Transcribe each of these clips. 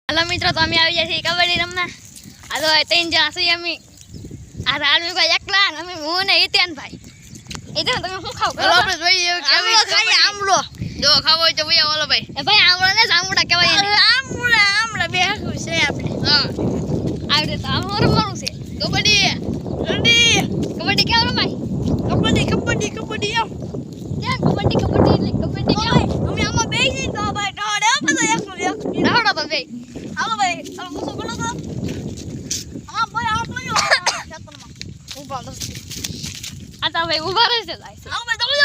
Hello मित्रों, तो अमी આવી જશે કબડ્ડી રમવા। આ તો ત્રણ જણા છે અમે। આ આલમી ભાઈ એકલા ને અમે હું ને ઈતેન ભાઈ। ઈતેન તમે શું ખાવ? ચલો આપણે જોઈએ કેવી ખાઈ આમળો જો ખાવો હોય તો ભૈયા ઓલો ભાઈ એ ભાઈ આમળો ને જામુડા કહેવાય એને। આમળા બે હાકું છે આપણે હા આવડે તો આમ રમવાનું છે। કબડ્ડી રેડી કબડ્ડી કેમ રમાય? કબડ્ડી આમ ક્યાં કબડ્ડી એટલે કબડ્ડી કેમ? અમે આમાં બેસી તો ભાઈ ઢોડે બધા એકનો એક રાવડો તો બે હાલો ભાઈ ચાલો મુસો બોલો તો હા ભાઈ આપ લયો ખેતરમાં ઊભા નથી આ તો ભાઈ ઊભા રહેશે જાય છે। હાલો ભાઈ ચાલો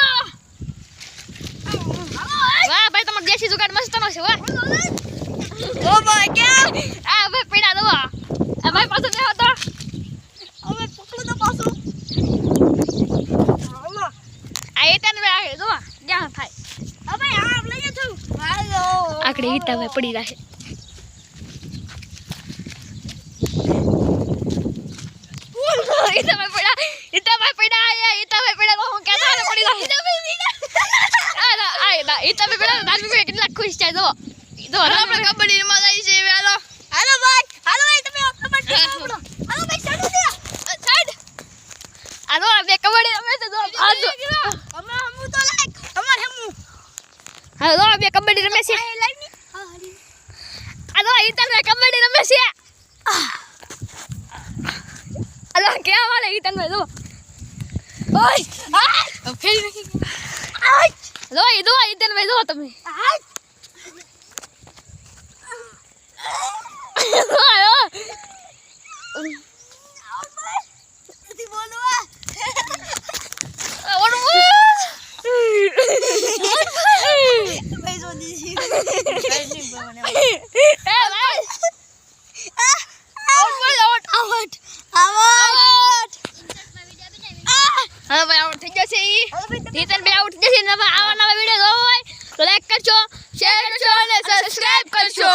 હાલો વાહ ભાઈ તમારો દેશી જુગાડ મસ્ત નો છે વાહ। ઓ ભાઈ કેમ આ ભાઈ પીડા દો આ ભાઈ પાછો દેખો તો હવે પકડો તો પાછો હાલો આ ઈતેન ભાઈ દો ક્યાં થાય હવે આપ લઈએ છું હાલો આકડે ઈતા ભાઈ પડી રહે। ઈતા ભાઈ પડા તો હું કેતા ને પડી રહે। ઈતા ભાઈ પડા દાદી ભાઈ કેટલા ખુશ છે જો આપણે કબડ્ડી રમવા જાય છે હાલો હાલો ભાઈ તમે કબડ્ડી રમો હાલો ભાઈ ચાલો દે સાઈડ આ દો બે કબડ્ડી રમે છે જો ભાજો અમે હમુ તો લાઈક અમાર હમુ હા દો બે કબડ્ડી રમે છે। લાઈની આ દો ઈતા ભાઈ કબડ્ડી રમે છે। અલા કેમ વાલે ઈતા ભાઈ જો ઓય આ ફેરી નાખી આય દો ઈતા ભાઈ જો તમે આય નથી બોલવા ભાઈ જો દીધી કઈ નહીં બને આઉટ હા ભાઈ આઉટ થઈ જશે ઈતન બે આઉટ થઈ જશે ને આવા નવા વિડિયો જોવા હોય તો લાઈક કરજો, શેર કરજો અને સબસ્ક્રાઇબ કરજો।